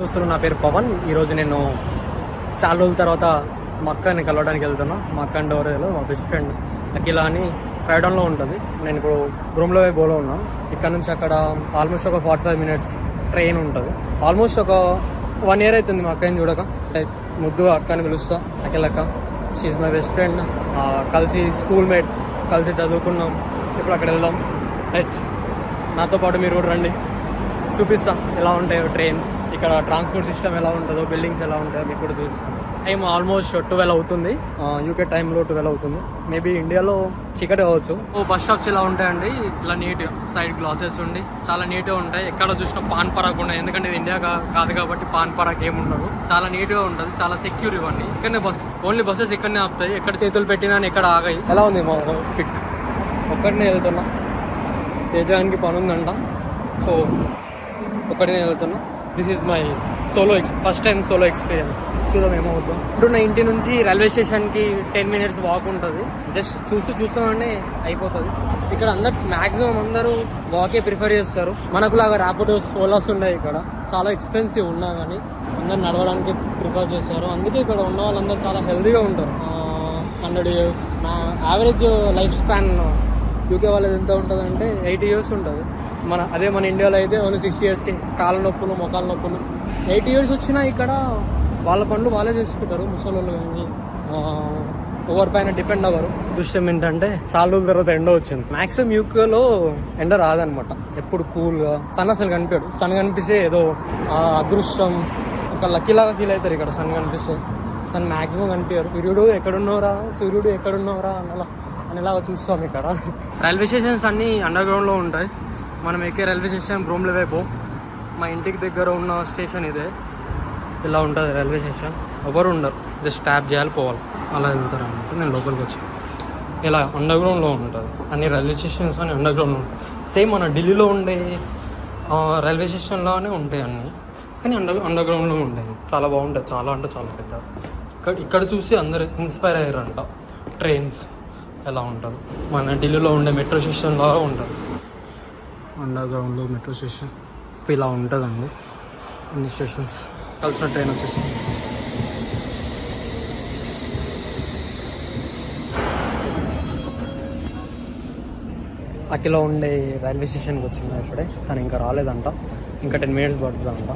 చూస్తున్నాను. నా పేరు పవన్. ఈరోజు నేను చాలా రోజుల తర్వాత మా అక్కని కలవడానికి వెళ్తున్నా. మా అక్క అంటే ఎవరో మా బెస్ట్ ఫ్రెండ్ అఖిల అని ఫ్రైడౌన్లో ఉంటుంది. నేను ఇప్పుడు రూమ్లో బోలో ఉన్నాను. ఇక్కడ నుంచి అక్కడ ఆల్మోస్ట్ ఒక 45 minutes ట్రైన్ ఉంటుంది. ఆల్మోస్ట్ ఒక 1 year అవుతుంది మా అక్కని చూడక. ముద్దుగా అక్కని పిలుస్తా, అఖిలక్క. She's my best friend. కలిసి స్కూల్ మేట్, కలిసి చదువుకున్నాం. ఇప్పుడు అక్కడ వెళ్దాం. లెట్స్ నాతో పాటు మీరు కూడా రండి, చూపిస్తా ఎలా ఉంటాయో ట్రైన్స్, ఇక్కడ ట్రాన్స్పోర్ట్ సిస్టమ్ ఎలా ఉంటుందో, బిల్డింగ్స్ ఎలా ఉంటాయో మీకు కూడా చూపిస్తాను. టైం ఆల్మోస్ట్ 12 అవుతుంది. యూకే టైంలో 12 అవుతుంది. మేబీ ఇండియాలో చీకటి అవ్వచ్చు. బస్ స్టాప్స్ ఇలా ఉంటాయండి. ఇలా నీట్గా సైడ్ గ్లాసెస్ ఉండి చాలా నీట్గా ఉంటాయి. ఎక్కడ చూసినా పాన్ పరాక్ ఉన్నాయి. ఎందుకంటే ఇది ఇండియా కాదు కాబట్టి పాన్ పరాక్ ఏమి ఉండదు. చాలా నీట్గా ఉంటుంది, చాలా సెక్యూర్. ఇవన్నీ ఇక్కడనే ఓన్లీ బస్సెస్ ఇక్కడనే ఆపుతాయి. ఎక్కడ చేతులు పెట్టినా ఇక్కడ ఆగాయి. ఎలా ఉంది మా ఫిట్? ఒక్కడినే వెళ్తున్నా. తేజానికి పని ఉందంట, సో ఒక్కడినే వెళ్తున్నా. This is my first time solo experience. చూద్దాం ఏమవుతాం. ఇప్పుడు నా ఇంటి నుంచి రైల్వే స్టేషన్కి 10 minutes వాక్ ఉంటుంది. జస్ట్ చూస్తామని అయిపోతుంది. ఇక్కడ మ్యాక్సిమం అందరూ వాకే ప్రిఫర్ చేస్తారు. మనకులాగా ర్యాపిడోస్, ఓలాస్ ఉన్నాయి ఇక్కడ. చాలా ఎక్స్పెన్సివ్ ఉన్నా కానీ అందరు నడవడానికి ప్రిఫర్ చేస్తారు. అందుకే ఇక్కడ ఉన్న వాళ్ళందరూ చాలా హెల్తీగా ఉంటారు. 100 years. నా యావరేజ్ లైఫ్ స్పాన్ యూకే వాళ్ళది ఎంత ఉంటుంది అంటే 80 years ఉంటుంది. మన ఇండియాలో అయితే ఓన్లీ 60 yearsకి కాళ్ళ నొప్పులు, మొక్కల నొప్పులు. 80 years వచ్చినా ఇక్కడ వాళ్ళ పనులు వాళ్ళే చేసుకుంటారు. ముసలోళ్ళు కానీ ఎవరి పైన డిపెండ్ అవ్వరు. విషయం ఏంటంటే చాలా రోజుల తర్వాత ఎండ వచ్చింది. మ్యాక్సిమం యూకేలో ఎండ రాదనమాట. ఎప్పుడు కూల్గా, సన్ అసలు కనిపించాడు. సన్ కనిపిస్తే ఏదో అదృష్టం, ఒక లక్కీలాగా ఫీల్ అవుతారు ఇక్కడ సన్ కనిపిస్తే. సన్ మ్యాక్సిమం కనిపించారు. సూర్యుడు ఎక్కడున్నవరా అనేలాగా చూస్తాం ఇక్కడ. రైల్వే స్టేషన్స్ అన్నీ అండర్ గ్రౌండ్లో ఉంటాయి. మనం ఎక్కే రైల్వే స్టేషన్ బ్రోమ్లే వైపు. మా ఇంటికి దగ్గర ఉన్న స్టేషన్ ఇదే. ఇలా ఉంటుంది రైల్వే స్టేషన్. ఎవరు ఉండరు, జస్ట్ ట్యాప్ చేయాలి, పోవాలి. అలా వెళ్తారు అన్నమాట. నేను లోపలికి వచ్చి ఇలా అండర్ గ్రౌండ్లో ఉంటుంది. అన్ని రైల్వే స్టేషన్స్ అని అండర్ గ్రౌండ్లో ఉంటాయి. సేమ్ మన ఢిల్లీలో ఉండే రైల్వే స్టేషన్లోనే ఉంటాయి అన్నీ, కానీ అండర్ గ్రౌండ్లో ఉంటాయి. చాలా బాగుంటుంది. చాలా అంటే చాలా పెద్ద. ఇక్కడ చూసి అందరు ఇన్స్పైర్ అయ్యారంట. ట్రైన్స్ ఎలా ఉంటుంది, మన ఢిల్లీలో ఉండే మెట్రో స్టేషన్ లాగా ఉంటుంది. అండర్ గ్రౌండ్లో మెట్రో స్టేషన్ ఇలా ఉంటుందండి. అన్ని స్టేషన్స్ కలిసిన ట్రైన్ వచ్చేసింది. అఖిల ఉండే రైల్వే స్టేషన్కి వచ్చిందా ఇప్పుడే. తను ఇంకా రాలేదంట. ఇంకా 10 minutes పడుతుందంట.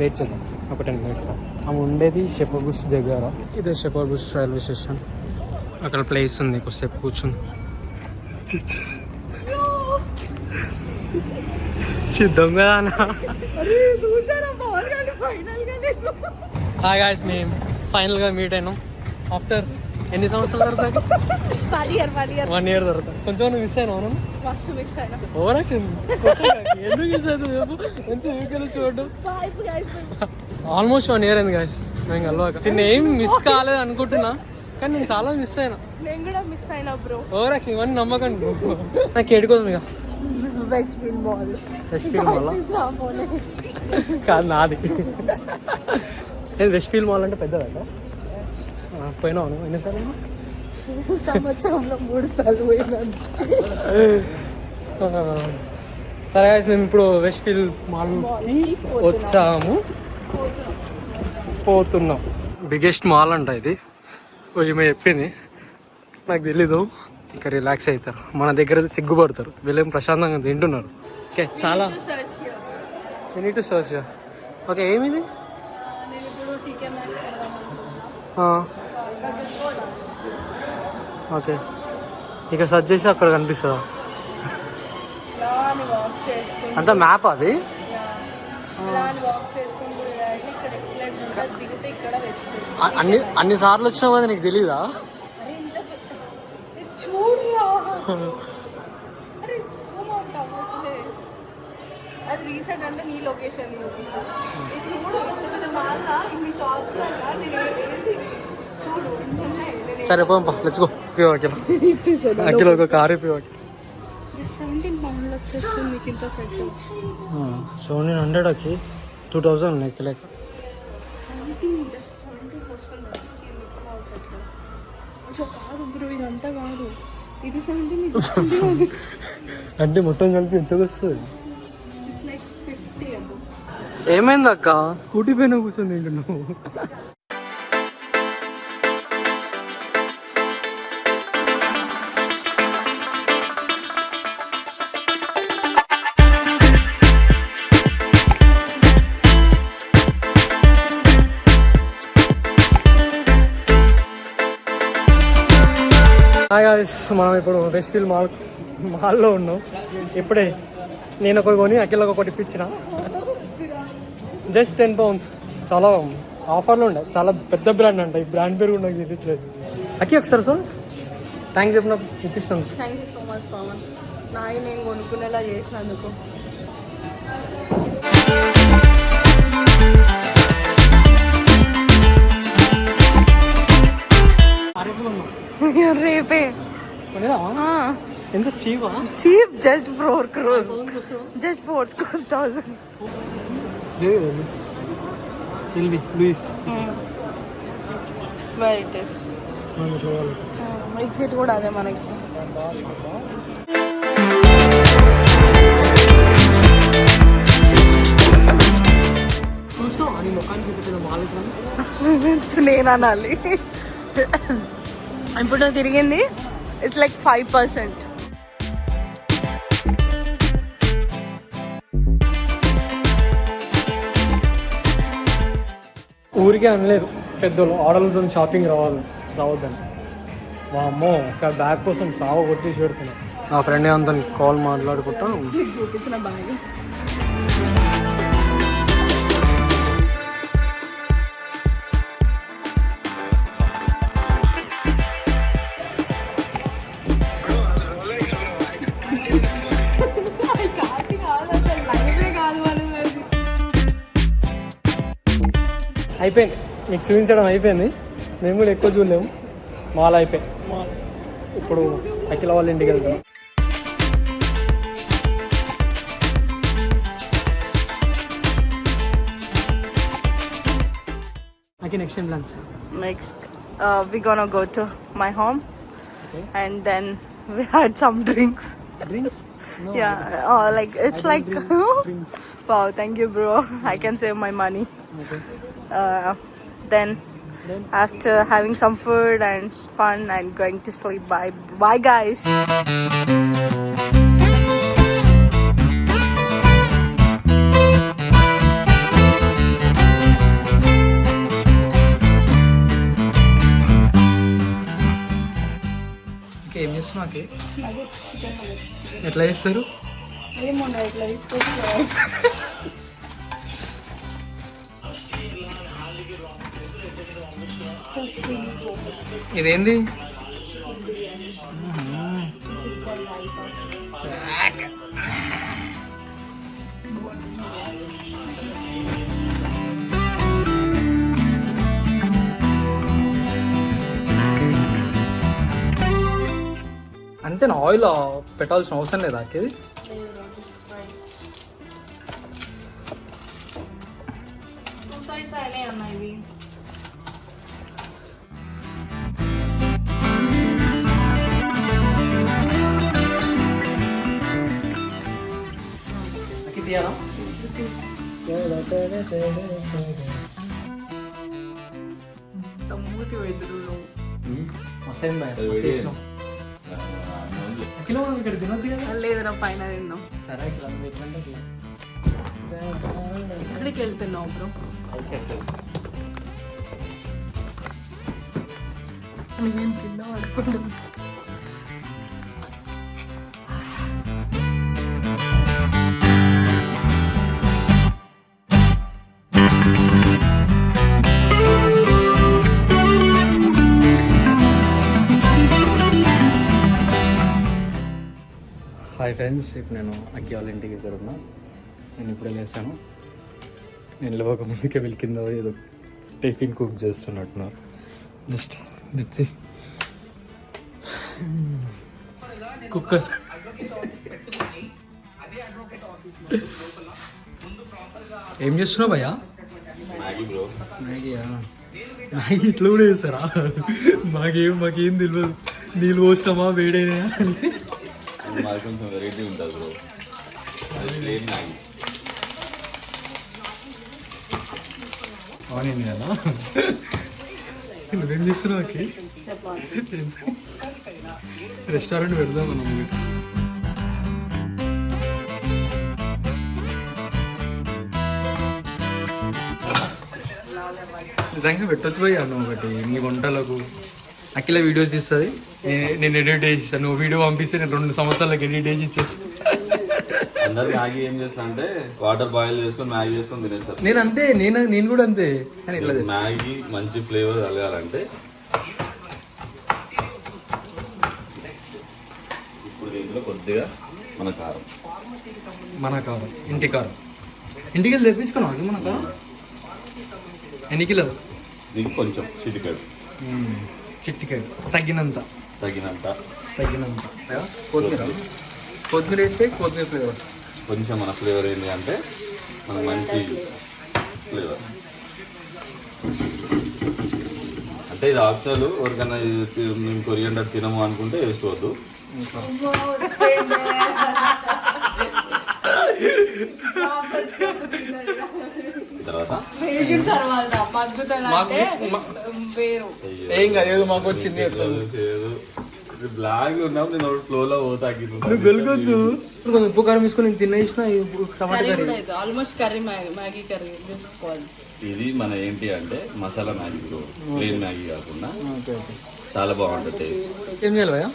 వెయిట్ చేద్దాం ఒక 10 minutes. ఆమె ఉండేది షెపర్డ్ బుష్ దగ్గర. ఇదే షెపర్డ్ బుష్ రైల్వే స్టేషన్. అక్కడ ప్లేస్ ఉంది, కొద్దిసేపు కూర్చుంది. దొంగ. హాయ్ గాయ్స్, మేము ఫైనల్గా మీట్ అయినాం ఆఫ్టర్ ఎన్ని సంవత్సరాల తర్వాత? 1 year తర్వాత. కొంచెం మిస్ అయినా ఓవరాక్షన్ ఎందుకు మిస్ అవుతుంది చెప్పు. కొంచెం యూకేలో చూడడం. ఆల్మోస్ట్ 1 year అయింది గాయ్స్ మేము కలవాక. నేను ఏం మిస్ కాలేదు అనుకుంటున్నా, కానీ నేను చాలా మిస్ అయినా. నేను కూడా మిస్ అయినా బ్రో. ఓవరాక్షన్ ఇవన్నీ నమ్మకండి. నాకు ఏడుకోదు ఇక. వెస్ట్ ఫీల్డ్ మాల్ కాదు నాది. వెస్ట్ ఫీల్డ్ మాల్ అంటే పెద్దదా? పోయినావు ఎన్నిసార్లు? సంవత్సరంలో 3 సార్లు పోయినాను. సరే మేము ఇప్పుడు వెస్ట్ ఫీల్డ్ మాల్కి వచ్చాము, పోతున్నాం. బిగ్గెస్ట్ మాల్ అంట ఇది. ఈమె చెప్పింది, నాకు తెలీదు. ఇంకా రిలాక్స్ అవుతారు. మన దగ్గర సిగ్గుపడతారు. వీళ్ళేం ప్రశాంతంగా తింటున్నారు. ఓకే, చాలా టు సర్చ్. ఓకే, ఏమిది? ఓకే, ఇక సర్చ్ చేసి అక్కడ కనిపిస్తుందా? అంత మ్యాప్ అది. అన్ని సార్లు వచ్చినావు కదా, నీకు తెలీదా? అది రీసెంట్ అంటే నీ లొకేషన్ చూడు. సరే పోంపా, లెట్స్ గో. అఖిల ఒక కారు ఇప్పివ్వ. 1700 అకి 2000 లెక్క లెక్క. ఇదంతా కాదు, ఇది 17 అంటే మొత్తం కలిపి ఎంతకు వస్తుంది? 50 అబ్బో. ఏమైంది అక్క? స్కూటీ పైన కూర్చొని తింటున్నావు. మనం ఇప్పుడు వెస్ట్ ఫీల్డ్ మాల్లో ఉన్నాం. ఇప్పుడే నేను ఒకటి కొని అఖిలకు ఒకటి ఇప్పించిన. Just 10 pounds. చాలా ఆఫర్లో ఉండే. చాలా పెద్ద బ్రాండ్ అంట. ఈ బ్రాండ్ పేరు కూడా నాకు తెలియట్లేదు. అఖి ఒకసారి సార్ థ్యాంక్స్ చెప్పిన ఇప్పిస్తాను. Thank you so much Pawan, నాయి నేను కొనుక్కునేలా చేసినందుకు. రేపే ఎంత చీవా? Cheap just 4 crores, just 4 crores. Luis. Where it is? Exit కూడా అదే మనకి. చూసినావు అని ముఖానికి నేను అనాలి. ఇప్పుడు నువ్వు తిరిగింది ఇట్స్ లైక్ 5%. ఊరికే అనలేదు పెద్దోళ్ళు, ఆర్డర్లతో షాపింగ్ రావద్దని. మా అమ్మ ఒక బ్యాగ్ కోసం సావ కొట్టేసి పెడుతున్నా. నా ఫ్రెండ్ అంతా కాల్ మాట్లాడుకుంటా చూపించిన బ్యాగ్. అయిపోయింది, మీకు చూపించడం అయిపోయింది. మేము కూడా ఎక్కువ చూడలేము, మాల్ అయిపోయి. ఇప్పుడు అఖిల వాళ్ళ ఇంటికి వెళ్తాం. Okay, next time plans. Next, we're gonna go to my home, and then we had some drinks. Drinks? No. Yeah, like it's like. Wow, thank you, bro. I can save my money. Okay. Then after having some food and fun and going to sleep. Bye, guys. ఏం చేస్తున్నా? ఎట్లా చేస్తారు? ఏమన్నా ఇట్లా ఇదేంది? అంటే నా oil పెట్టాల్సిన అవసరం లేదా? ఇది తీయాలా? మూతి వెదురు కిలో ఇక్కడ తినొచ్చు కదా? లేదురా, పైన తిందాం. సరే కిలో ఎక్కడికి వెళ్తున్నావు బ్రో? నేను తిందాం అనుకుంటున్నా. హాయ్ ఫ్రెండ్స్, ఇప్పుడు నేను అక్కి వాళ్ళ ఇంటికి వెళ్తున్నా. నేను ఇప్పుడే లేసాను. నేను లేవక ముందుకే వెళ్ళి కింద ఏదో టిఫిన్ కుక్ చేస్తున్నట్టున్నారు. నెక్స్ట్ నెక్స్ట్ కుక్కర్ ఏం చేస్తున్నావు భయ్యా? మ్యాగీయా? మ్యాగీ ఇట్లా కూడా చేస్తారా? మాకేం తెలియదు. నీళ్ళు పోస్తామా వేడైనా అంటే కొంచెం వెరైటీ ఉంటుంది బ్రో. అది ప్లేన్ మ్యాగీ. ఆనియన్ వేయాలా? నువ్వేం చేస్తున్నావు? రెస్టారెంట్ పెడదాం మనం. నిజంగా పెట్టొచ్చు పోయి అన్న ఒకటి నీ వంటలకు. అఖిల వీడియోస్ తీస్తుంది, నేను ఎడిట్ చేసి ఇస్తాను. నువ్వు వీడియో పంపిస్తే నేను 2 సంవత్సరాలకు ఎడిట్ చేసి ఇచ్చేస్తాను. అందరు మ్యాగీ ఏం చేస్తా అంటే వాటర్ బాయిల్ చేసుకొని మ్యాగీ చేసుకొని తినేస్తారు. నేను అంతే, నేను కూడా అంతే. కానీ ఇట్లా మ్యాగీ మంచి ఫ్లేవర్ కలగాలంటే ఇప్పుడు దీంట్లో కొద్దిగా మన కారం, ఇంటి కారం. ఇంటికి వెళ్ళి తెప్పించుకున్నాం అది మన కారం. ఎన్ని కిలోలు? దీనికి కొంచెం చిటికాడు, తగినంత. కొత్తిమీర వేస్తే కొత్తిమీర ఫ్లేవర్ కొంచెం మన ఫ్లేవర్ ఏంటి అంటే మనకు మంచి ఫ్లేవర్. అంటే ఇది ఆప్షనల్. ఎవరికైనా మేము కొరియండర్ తినము అనుకుంటే వేసుకోవద్దు. ఏం కాదు, ఏదో మాకు వచ్చింది. బ్లాక్ ఉన్నావు, నేను ఫ్లోలో పోతా. వెలుగొద్దు. ఉప్పు కారం వేసుకొని తినేసిన tomato curry. Almost curry, Maggi curry. ఇది మన ఏంటి అంటే మసాలా మ్యాగీ, ప్లేన్ మ్యాగీ కాకుండా చాలా బాగుంటుంది టేస్ట్. ఏం చేయాలి భయ్యా?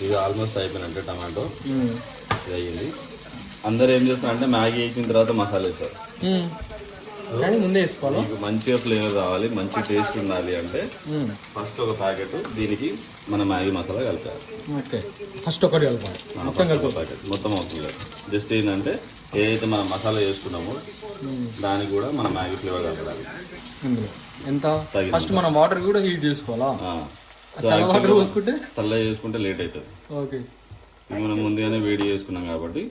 ఇది ఆల్మోస్ట్ అయిపోయినట్టే. టమాటో ఇది అయ్యింది. అందరు ఏం చేస్తారంటే మ్యాగీ వేసిన తర్వాత మసాలా వేస్తారు. కానీ ముందే వేసుకోవాలి. మీకు మంచిగా ఫ్లేవర్ రావాలి, మంచి టేస్ట్ ఉండాలి అంటే ఫస్ట్ ఒక ప్యాకెట్ దీనికి మన మ్యాగీ మసాలా కలిపాలి. ఓకే, ఫస్ట్ ఒకటి కలపాలి. ప్యాకెట్ మొత్తం అవుతుంది. జస్ట్ ఏంటంటే ఏదైతే మనం మసాలా వేసుకున్నామో దానికి కూడా మన మ్యాగీ ఫ్లేవర్ కలపాలి. ఎంత? ఫస్ట్ మనం వాటర్ కూడా హీట్ చేసుకోవాలా? వాటర్ పోసుకుంటే చల్లగా చేసుకుంటే లేట్ అవుతుంది. ఓకే, ఇది మనం ముందుగానే వేడి చేసుకున్నాం కాబట్టి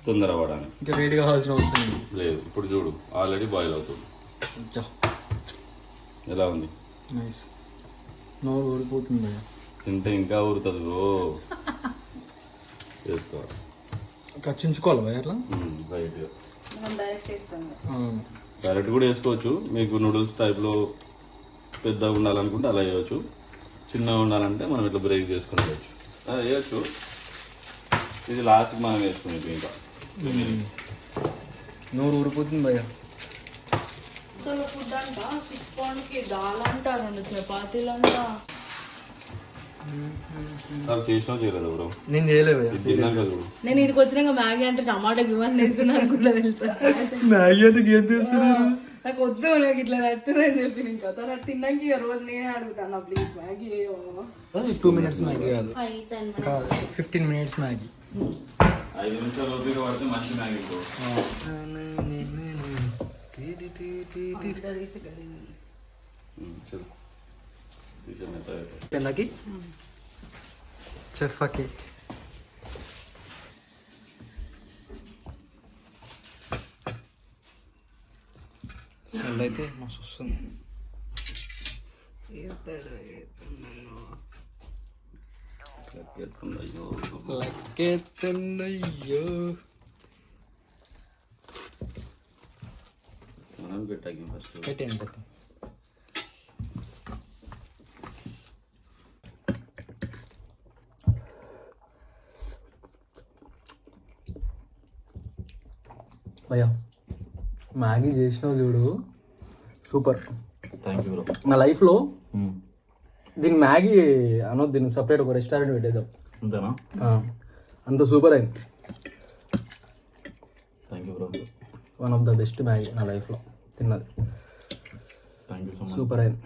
తొందర అవ్వడానికి. ఇంకా వేడి కావాల్సిన అవసరం లేదు. ఇప్పుడు చూడు ఆల్రెడీ బాయిల్ అవుతుంది. ఎలా ఉంది? నైస్. నోరు ఊరిపోతుంది. తింటే ఇంకా ఊరుతుంది బ్రో. వేసుకోవాలి. చించుకోవాలి భయ అట్లా రైట్గా. డైరెక్ట్ కూడా వేసుకోవచ్చు. మీకు నూడిల్స్ టైప్లో పెద్దగా ఉండాలనుకుంటే అలా వేయవచ్చు. చిన్నగా ఉండాలంటే మనం ఇట్లా బ్రేక్ చేసుకుని వేయచ్చు. వేయచ్చు. ఇది లాస్ట్కి మనం వేసుకునేది. ఇంకా నోరు ఊరిపోతుంది భయ్య. చేసినా చేయలేదు బ్రో. నేను చేయలేదు. నేను ఇక్కడికి వచ్చినాక మ్యాగీ అంటే టమాటా ఇవ్వని వేస్తున్నా అనుకుంటా. మ్యాగీ అంటే ఏం చేస్తున్నారు? నాకు వద్దు, నాకు ఇట్లా నచ్చుతుంది అని చెప్పి ఇంకా తర్వాత తిన్నాక రోజు నేనే అడుగుతాను ప్లీజ్ మ్యాగీ 2 minutes మ్యాగీ కాదు, 15 minutes మ్యాగీ. 5 నిమిషాలు ఓపిక పడితే మంచి మ్యాగీ. పెళ్ళకి చెఫ్కి స్మెల్ అయితే మస్తు వస్తుంది. లెక్కెత్తుందయ్యో. మనం పెట్టాక ఫస్ట్ పెట్టండి పెట్టండి. భయ్యా మ్యాగీ చేసినావు చూడు, సూపర్. Thanks bro. నా లైఫ్లో దీన్ని మ్యాగీ అనొద్దు, దీన్ని సపరేట్ ఒక రెస్టారెంట్ పెట్టేద్దాం. అంతేనా? అంత సూపర్ అయింది. Thank you bro. One of the best Maggi నా లైఫ్లో తిన్నది. Thank you so much. Super అయింది.